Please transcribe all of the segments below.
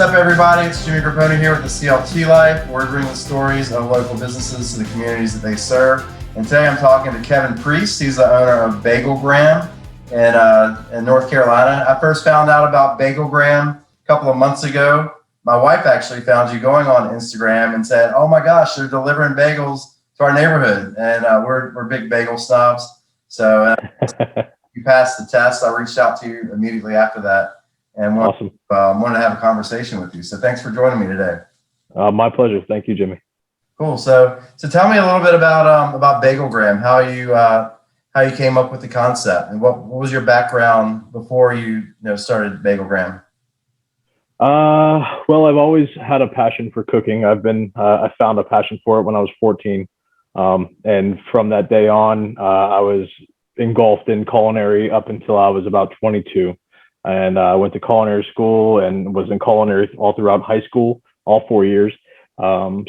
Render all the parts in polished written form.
What's up, everybody? It's Jimmy Grapponi here with the CLT Life. We're bringing the stories of local businesses to the communities that they serve. And today I'm talking to Kevin Priest. He's the owner of BagelGram in North Carolina. I first found out about BagelGram a couple of months ago. My wife actually found you going on Instagram and said, "Oh my gosh, they're delivering bagels to our neighborhood." And we're big bagel snobs. So you passed the test. I reached out to you immediately after that and wanted to have a conversation with you. So thanks for joining me today. My pleasure. Thank you, Jimmy. Cool. So tell me a little bit about BagelGram, how you came up with the concept, and what was your background before you started BagelGram? Well, I've always had a passion for cooking. I found a passion for it when I was 14. And from that day on, I was engulfed in culinary up until I was about 22. And I went to culinary school and was in culinary all throughout high school, all 4 years. And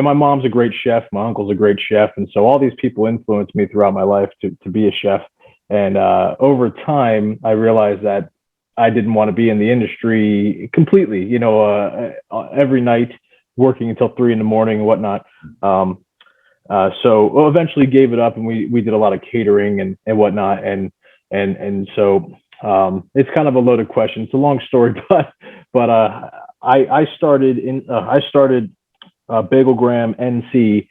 my mom's a great chef. My uncle's a great chef. And so all these people influenced me throughout my life to be a chef. And over time, I realized that I didn't want to be in the industry completely, every night working until 3 a.m. and whatnot. So eventually gave it up, and we did a lot of catering and whatnot. And so it's kind of a loaded question. It's a long story, but I started BagelGram NC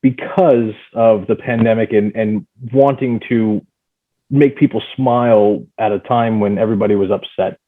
because of the pandemic and wanting to make people smile at a time when everybody was upset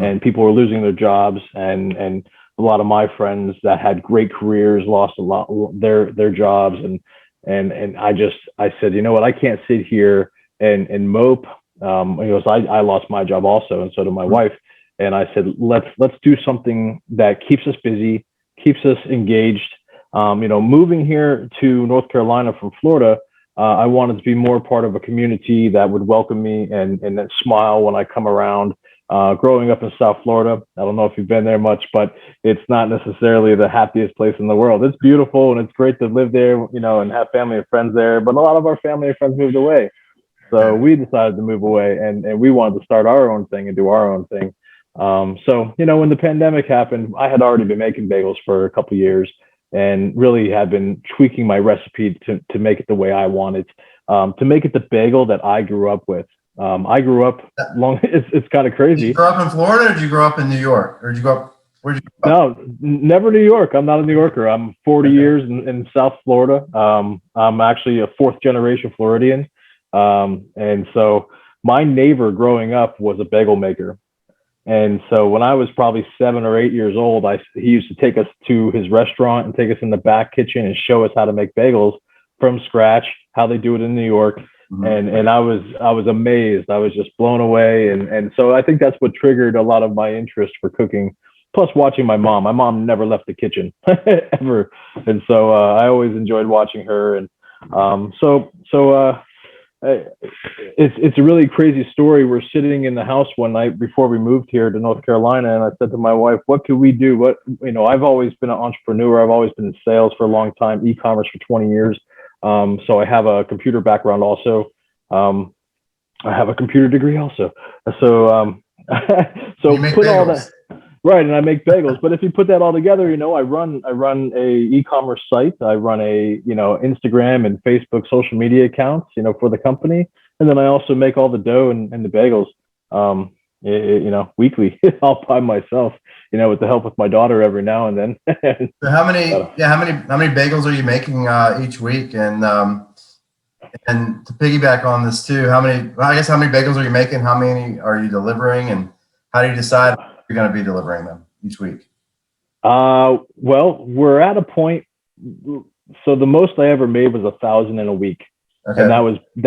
and people were losing their jobs, and a lot of my friends that had great careers lost a lot their jobs, and I said, you know what, I can't sit here and mope. I lost my job also, and so did my wife. And I said, let's do something that keeps us busy, keeps us engaged. Moving here to North Carolina from Florida, I wanted to be more part of a community that would welcome me and that smile when I come around. Growing up in South Florida, I don't know if you've been there much, but it's not necessarily the happiest place in the world. It's beautiful and it's great to live there, and have family and friends there. But a lot of our family and friends moved away. So we decided to move away, and we wanted to start our own thing and do our own thing. So when the pandemic happened, I had already been making bagels for a couple of years and really had been tweaking my recipe to make it the way I wanted, to make it the bagel that I grew up with. I grew up it's kind of crazy. Did you grow up in Florida, or did you grow up in New York? Or did you grow up, where'd you grow up? No, never New York. I'm not a New Yorker. I'm 40 years in South Florida. I'm actually a 4th generation Floridian. And so my neighbor growing up was a bagel maker. And so when I was probably 7 or 8 years old, he used to take us to his restaurant and take us in the back kitchen and show us how to make bagels from scratch, how they do it in New York. Mm-hmm. And I was amazed. I was just blown away. And so I think that's what triggered a lot of my interest for cooking. Plus watching my mom. My mom never left the kitchen ever. And so I always enjoyed watching her. And it's a really crazy story. We're sitting in the house one night before we moved here to North Carolina, and I said to my wife, "What could we do? I've always been an entrepreneur. I've always been in sales for a long time, e-commerce for 20 years. So I have a computer background also. I have a computer degree also. So put all that right, and I make bagels. But if you put that all together, I run a e-commerce site. I run a Instagram and Facebook social media accounts, for the company, and then I also make all the dough and the bagels, weekly, all by myself, with the help of my daughter every now and then. So how many bagels are you making each week? And to piggyback on this too, how many bagels are you making? How many are you delivering, and how do you decide you're going to be delivering them each week? Well, we're at a point. So the most I ever made was 1,000 in a week. Okay. And that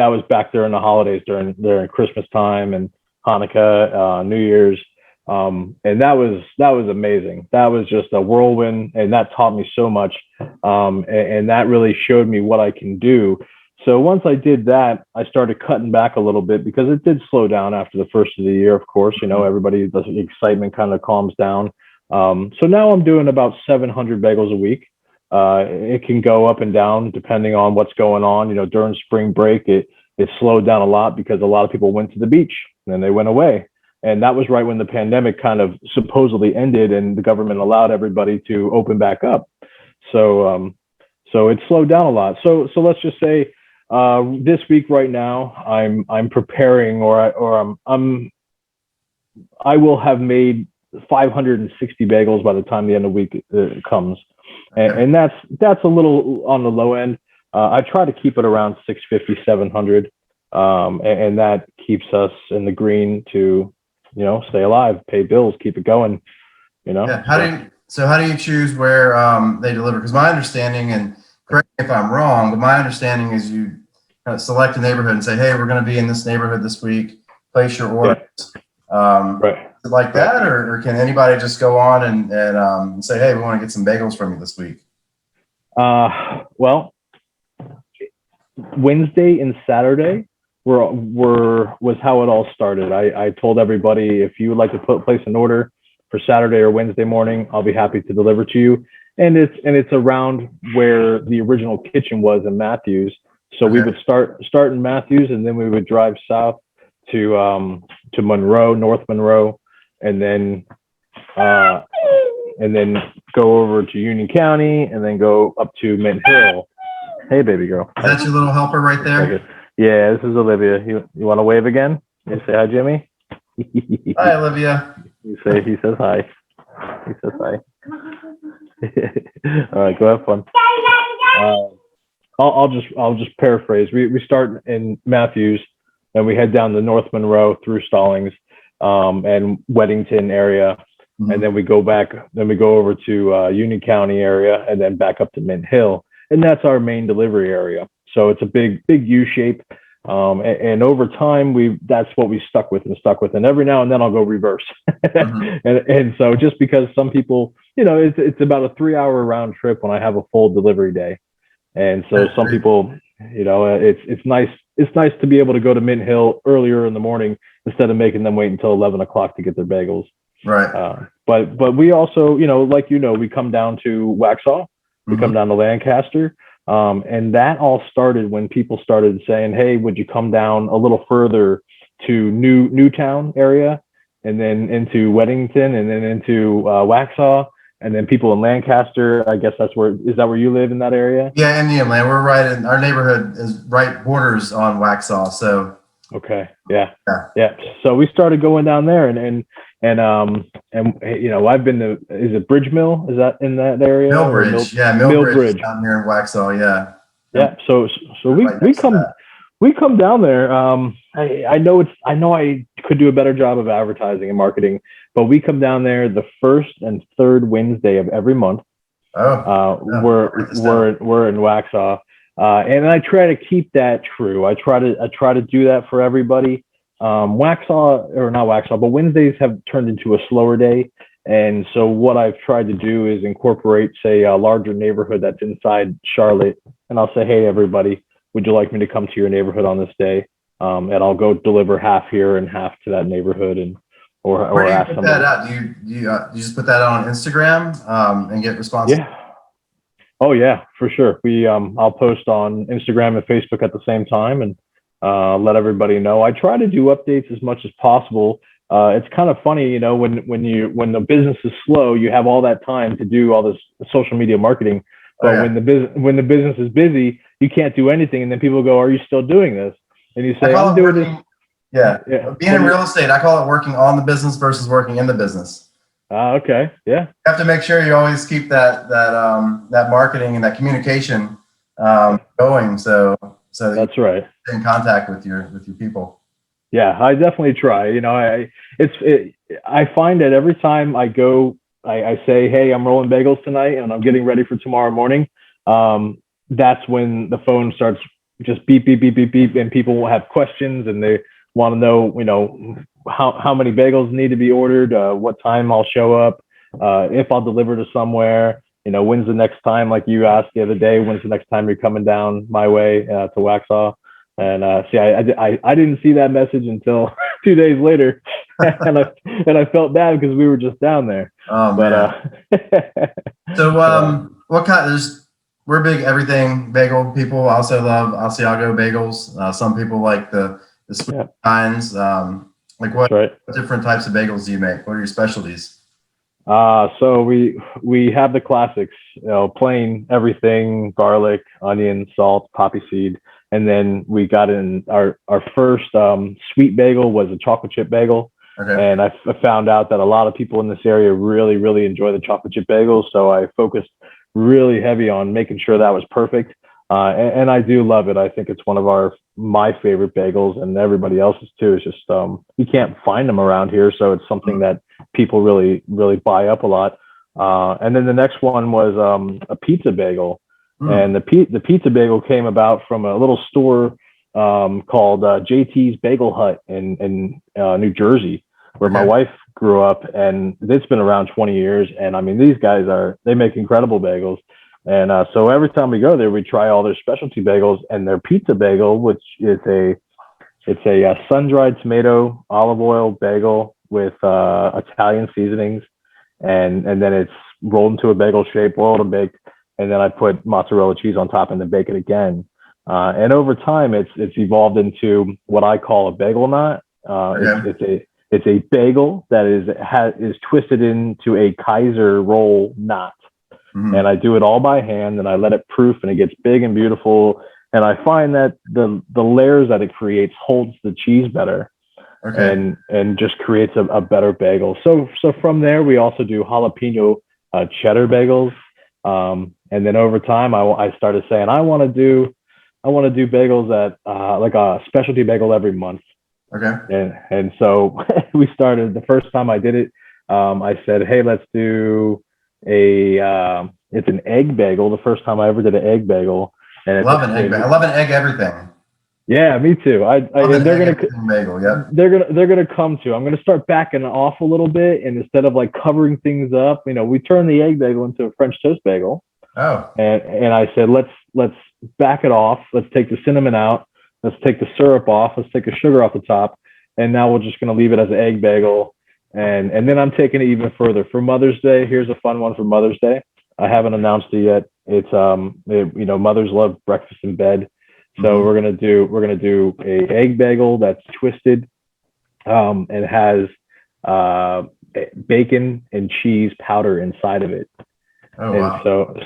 was back during the holidays, during Christmas time and Hanukkah, New Year's. And that was amazing. That was just a whirlwind, and that taught me so much. And that really showed me what I can do. So once I did that, I started cutting back a little bit because it did slow down after the first of the year. Of course, everybody, the excitement kind of calms down. So now I'm doing about 700 bagels a week. It can go up and down depending on what's going on. During spring break, it slowed down a lot because a lot of people went to the beach and then they went away. And that was right when the pandemic kind of supposedly ended and the government allowed everybody to open back up. So it slowed down a lot. So let's just say this week right now I'm preparing, I will have made 560 bagels by the time the end of the week comes, and that's a little on the low end. I try to keep it around 650, 700, and that keeps us in the green to, stay alive, pay bills, keep it going. Yeah. How do you choose where they deliver? Because my understanding, and correct me if I'm wrong, but my understanding is you select a neighborhood and say, hey, we're going to be in this neighborhood this week. Place your orders. Right. Is it like that, or can anybody just go on and say, hey, we want to get some bagels from you this week? Well, Wednesday and Saturday was how it all started. I told everybody, if you would like to place an order for Saturday or Wednesday morning, I'll be happy to deliver to you. And it's around where the original kitchen was in Matthews. So we would start in Matthews, and then we would drive south to Monroe, North Monroe, and then go over to Union County, and then go up to Mint Hill. Hey, baby girl. Is that your little helper right there? Yeah, this is Olivia. You want to wave again? You say hi, Jimmy. Hi, Olivia. He says hi. He says hi. All right, go have fun. I'll just paraphrase. We start in Matthews, and we head down to North Monroe through Stallings and Weddington area, and then we go back. Then we go over to Union County area, and then back up to Mint Hill, and that's our main delivery area. So it's a big U shape, and over time that's what we stuck with. And every now and then I'll go reverse, and so just because some people, it's about a 3-hour round trip when I have a full delivery day, and so some people, it's nice. It's nice to be able to go to Mint Hill earlier in the morning instead of making them wait until 11 o'clock to get their bagels. Right. But we also, we come down to Waxhaw, we come down to Lancaster. And that all started when people started saying, hey, would you come down a little further to Newtown area, and then into Weddington, and then into Waxhaw, and then people in Lancaster. I guess is that where you live, in that area? Yeah, Indian Land. We're right in our neighborhood is right borders on Waxhaw. So okay. Yeah. So we started going down there, and I've been to, is it Bridge Mill? Is that in that area? Millbridge. Millbridge down here in Waxhaw. Yeah. Yeah. So we come down there. I know I could do a better job of advertising and marketing, but we come down there the first and third Wednesday of every month. We're in Waxhaw. And I try to keep that true. I try to do that for everybody. But Wednesdays have turned into a slower day. And so what I've tried to do is incorporate, say, a larger neighborhood that's inside Charlotte. And I'll say, hey, everybody, would you like me to come to your neighborhood on this day? And I'll go deliver half here and half to that neighborhood. Or where do you ask put somebody. that out? Do you just put that out on Instagram and get responses? Yeah. Oh yeah, for sure. I'll post on Instagram and Facebook at the same time, and let everybody know. I try to do updates as much as possible. It's kind of funny, when the business is slow, you have all that time to do all this social media marketing. But when the business is busy, you can't do anything, and then people go, "Are you still doing this?" And you say, "I'm doing this." Yeah. Being in real estate, I call it working on the business versus working in the business. Okay. Yeah. You have to make sure you always keep that marketing and that communication going. So that's right. In contact with your people. Yeah, I definitely try. I find that every time I go, I say, hey, I'm rolling bagels tonight, and I'm getting ready for tomorrow morning. That's when the phone starts just beep, beep, beep, beep, beep, and people will have questions, and they want to know, how many bagels need to be ordered, what time I'll show up, if I'll deliver to somewhere, when's the next time, like you asked the other day, when's the next time you're coming down my way to Waxhaw? And I didn't see that message until 2 days later, and I felt bad because we were just down there. Oh man! So what kind? We're big everything bagel people. I also love Asiago bagels. Some people like the sweet kinds. Like That's what right. different types of bagels do you make? What are your specialties? So we have the classics, plain everything, garlic, onion, salt, poppy seed, and then we got in our first sweet bagel was a chocolate chip bagel, Okay. and I found out that a lot of people in this area really enjoy the chocolate chip bagels, so I focused really heavy on making sure that was perfect, and I do love it. I think it's one of my favorite bagels, and everybody else's too. It's just you can't find them around here, so it's something that people really buy up a lot. And then the next one was a pizza bagel, and the pizza bagel came about from a little store called JT's Bagel Hut in New Jersey, where my Okay. wife grew up, and it's been around 20 years. And I mean, these guys they make incredible bagels. And so every time we go there, we try all their specialty bagels, and their pizza bagel, which is a sun-dried tomato olive oil bagel with Italian seasonings, and then it's rolled into a bagel shape, boiled and baked, and then I put mozzarella cheese on top and then bake it again. And over time, it's evolved into what I call a bagel knot. It's a bagel that is twisted into a Kaiser roll knot, and I do it all by hand, and I let it proof, and it gets big and beautiful. And I find that the layers that it creates holds the cheese better, and just creates a better bagel. So from there, we also do jalapeno cheddar bagels, and then over time, I started saying I want to do bagels that like a specialty bagel every month. Okay. And so we started the first time I did it. I said, hey, let's do it's an egg bagel. The first time I ever did an egg bagel, and Love an egg. I love an egg everything. Yeah, me too. Bagel. Yep. They're gonna come to. I'm gonna start backing off a little bit, and instead of like covering things up, we turn the egg bagel into a French toast bagel. Oh. And I said, let's back it off. Let's take the cinnamon out. Let's take the syrup off. Let's take the sugar off the top, and now we're just gonna leave it as an egg bagel. And then I'm taking it even further for Mother's Day. Here's a fun one for Mother's Day. I haven't announced it yet. It's mothers love breakfast in bed. So we're gonna do a egg bagel that's twisted, and has bacon and cheese powder inside of it. Oh, and wow.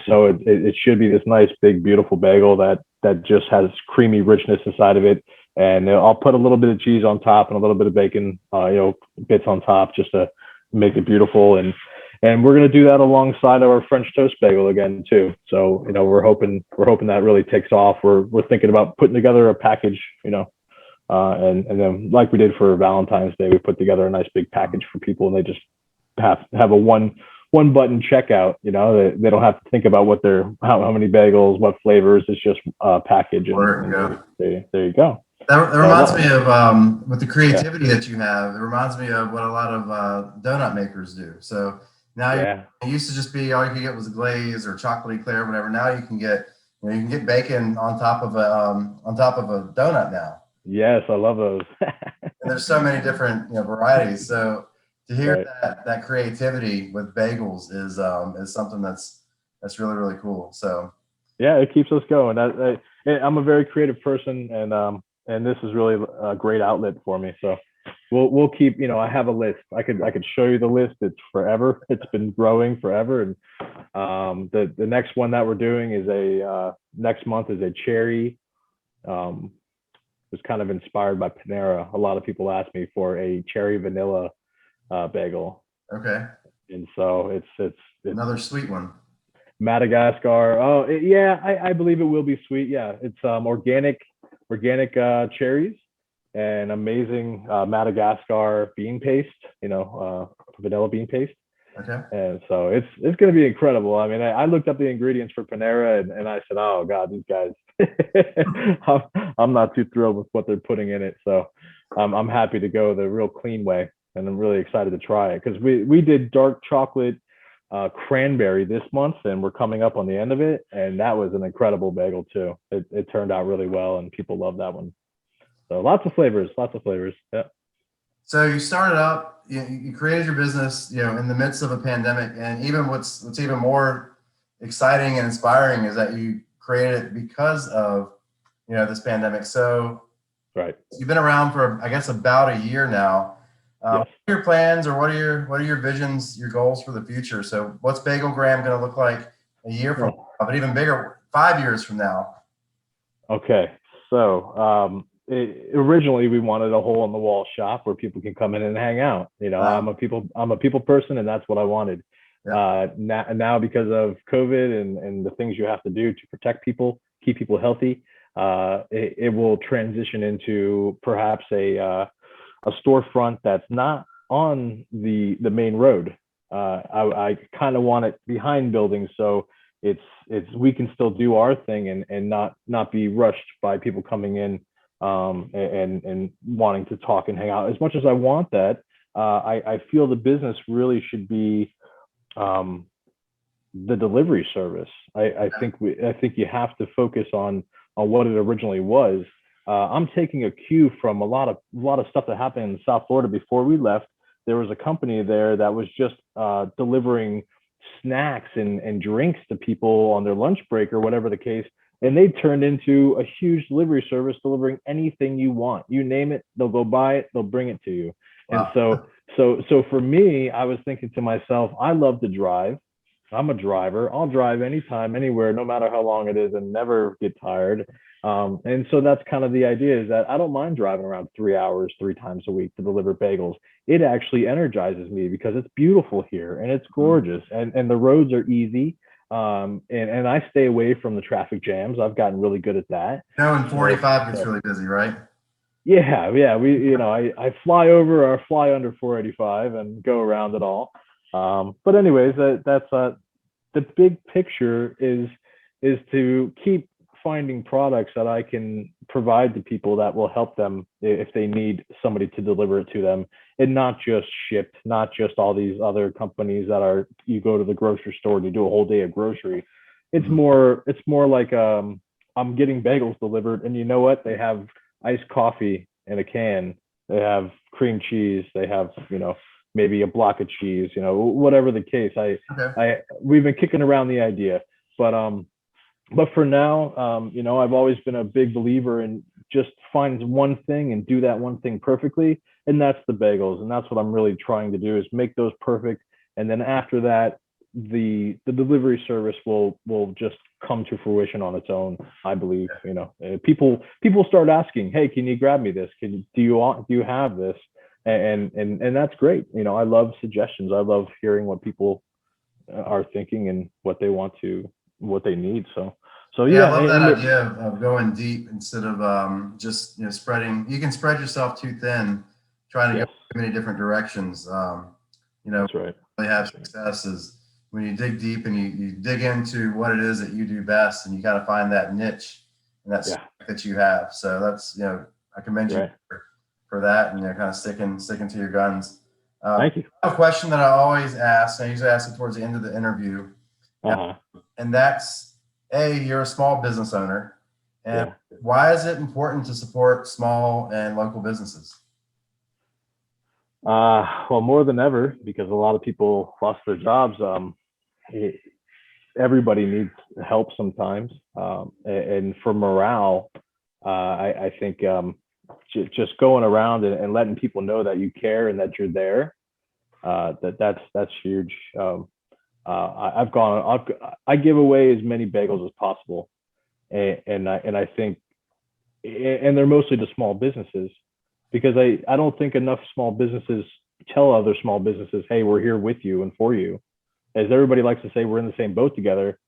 so it should be this nice big beautiful bagel that just has creamy richness inside of it. And I'll put a little bit of cheese on top and a little bit of bacon, bits on top just to make it beautiful. And we're going to do that alongside our French toast bagel again too. So we're hoping that really takes off. We're thinking about putting together a package, and then like we did for Valentine's Day, we put together a nice big package for people, and they just have a one button checkout. They don't have to think about what how many bagels, what flavors. It's just a package. And there you go. That reminds me of with the creativity that you have. It reminds me of what a lot of donut makers do. So now it used to just be all you could get was a glaze or chocolate eclair or whatever. Now you can get bacon on top of a donut now. Yes, I love those. And there's so many different varieties. So to hear that creativity with bagels is something that's really cool. So yeah, it keeps us going. I'm a very creative person, and this is really a great outlet for me. So we'll keep, I have a list. I could show you the list. It's forever. It's been growing forever. And the next one that we're doing is next month is a cherry. It was kind of inspired by Panera. A lot of people ask me for a cherry vanilla bagel. Okay. And so it's another sweet one. Madagascar. Oh, I believe it will be sweet. Yeah, it's organic cherries and amazing Madagascar bean paste, vanilla bean paste. Okay. And so it's going to be incredible. I mean, I looked up the ingredients for Panera, and I said, oh God, these guys, I'm not too thrilled with what they're putting in it. So I'm happy to go the real clean way, and I'm really excited to try it, because we did dark chocolate cranberry this month, and we're coming up on the end of it, and that was an incredible bagel too. It turned out really well, and people love that one. So lots of flavors. Yeah. So you started up, you created your business, in the midst of a pandemic, and even what's even more exciting and inspiring is that you created it because of this pandemic. So right, you've been around for, I guess, about a year now. Yes. What are your plans, or what are your visions, your goals for the future? So what's BagelGram going to look like a year from now, but even bigger, 5 years from now? Okay. So originally we wanted a hole in the wall shop where people can come in and hang out. I'm a people person, and that's what I wanted. Yeah. Now because of COVID and the things you have to do to protect people, keep people healthy, it will transition into perhaps a storefront that's not on the main road. I kind of want it behind buildings, so it's we can still do our thing and not be rushed by people coming in and wanting to talk and hang out. As much as I want that, I feel the business really should be the delivery service. I think you have to focus on what it originally was. I'm taking a cue from a lot of stuff that happened in South Florida before we left. There was a company there that was just delivering snacks and drinks to people on their lunch break or whatever the case. And they turned into a huge delivery service, delivering anything you want. You name it, they'll go buy it, they'll bring it to you. Wow. And so for me, I was thinking to myself, I love to drive. I'm a driver. I'll drive anytime, anywhere, no matter how long it is, and never get tired. And so that's kind of the idea, is that I don't mind driving around 3 hours 3 times a week to deliver bagels. It actually energizes me because it's beautiful here and it's gorgeous, and the roads are easy. And I stay away from the traffic jams. I've gotten really good at that. And 45 gets really busy, right? Yeah. I fly over or fly under 485 and go around it all. But anyways, that's the big picture is to keep finding products that I can provide to people that will help them if they need somebody to deliver it to them, and not just shipped, not just all these other companies that you go to the grocery store and you do a whole day of grocery. It's more like I'm getting bagels delivered, and you know what? They have iced coffee in a can. They have cream cheese. They have, maybe a block of cheese, whatever the case. We've been kicking around the idea, but for now, I've always been a big believer in just find one thing and do that one thing perfectly. And that's the bagels. And that's what I'm really trying to do, is make those perfect. And then after that, the delivery service will just come to fruition on its own. I believe, people start asking, hey, can you grab me this? Do you have this? And that's great. I love suggestions. I love hearing what people are thinking and what they need. So yeah, I love that idea of going deep instead of just spreading. You can spread yourself too thin, trying to go too many different directions. That's right. Really have success is when you dig deep and you dig into what it is that you do best, and you got to find that niche and that that you have. So that's I commend you for that, and kind of sticking to your guns. Thank you. A question that I always ask, and I usually ask it towards the end of the interview, and that's, you're a small business owner, and why is it important to support small and local businesses? Well, more than ever, because a lot of people lost their jobs. Everybody needs help sometimes, and for morale, I think just going around and letting people know that you care and that you're there, that's huge. I give away as many bagels as possible, and I think, and they're mostly to small businesses, because I don't think enough small businesses tell other small businesses, hey, we're here with you and for you. As everybody likes to say, we're in the same boat together.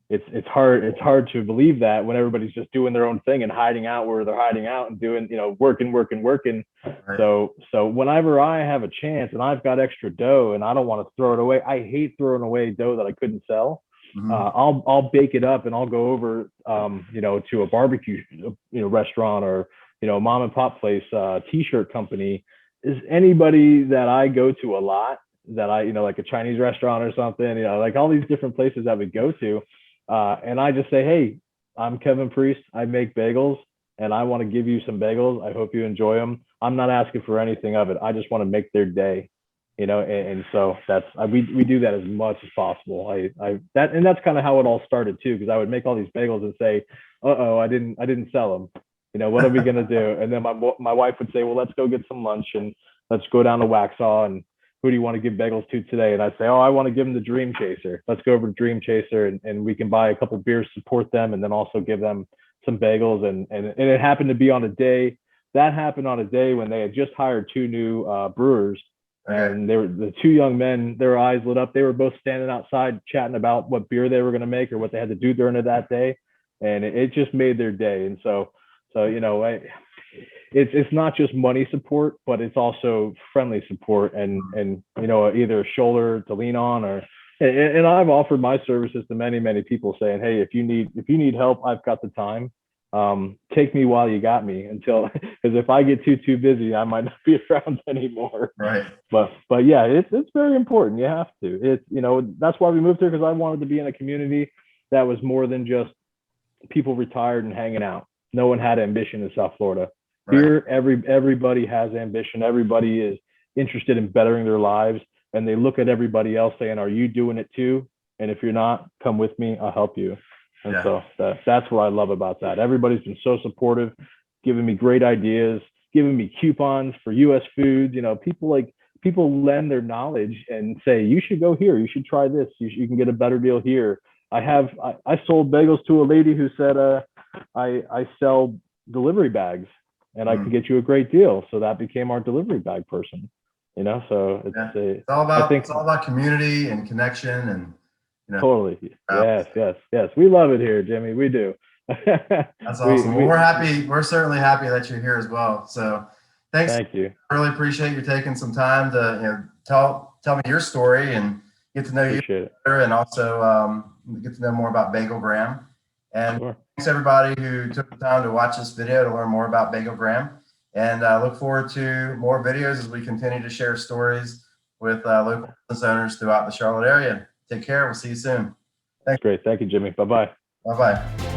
It's hard to believe that when everybody's just doing their own thing and hiding out where they're hiding out and doing, working. Right. So whenever I have a chance and I've got extra dough and I don't want to throw it away, I hate throwing away dough that I couldn't sell. I'll bake it up and I'll go over, to a barbecue, restaurant, or, mom and pop place, t-shirt company. Is anybody that I go to a lot, that like a Chinese restaurant or something, like all these different places that we go to. And I just say, hey, I'm Kevin Priest. I make bagels and I want to give you some bagels. I hope you enjoy them. I'm not asking for anything of it. I just want to make their day, and so we do that as much as possible. And that's kind of how it all started too, because I would make all these bagels and say, I didn't sell them. What are we going to do? And then my wife would say, well, let's go get some lunch. And let's go down to Waxhaw, and who do you want to give bagels to today? And I'd say, oh, I want to give them the Dream Chaser. Let's go over to Dream Chaser, and we can buy a couple beers, support them, and then also give them some bagels. And it happened to be on a day when they had just hired 2 new brewers. And they were the 2 young men, their eyes lit up. They were both standing outside chatting about what beer they were going to make or what they had to do during that day. And it just made their day. And so, it's not just money support, but it's also friendly support and either a shoulder to lean on and I've offered my services to many, many people saying, hey, if you need help, I've got the time. Take me while you got me because if I get too busy, I might not be around anymore. Right. But yeah, it's very important. You have to. That's why we moved here, because I wanted to be in a community that was more than just people retired and hanging out. No one had ambition in South Florida. Right. Here, everybody has ambition. Everybody is interested in bettering their lives, and they look at everybody else saying, "Are you doing it too? And if you're not, come with me. I'll help you." And so that's what I love about that. Everybody's been so supportive, giving me great ideas, giving me coupons for U.S. foods. People lend their knowledge and say, you should go here. You should try this. You can get a better deal here. I sold bagels to a lady who said, I sell delivery bags and I can get you a great deal. So that became our delivery bag person, so it's all about community and connection and, totally. Yes. We love it here, Jimmy. We do. That's awesome. We're happy. We're certainly happy that you're here as well. So thanks. Thank you. I really appreciate you taking some time to tell me your story and get to know you better, and also get to know more about BagelGram. And thanks everybody who took the time to watch this video to learn more about BagelGram. And I look forward to more videos as we continue to share stories with local business owners throughout the Charlotte area. Take care. We'll see you soon. Thanks. Great. Thank you, Jimmy. Bye-bye. Bye-bye.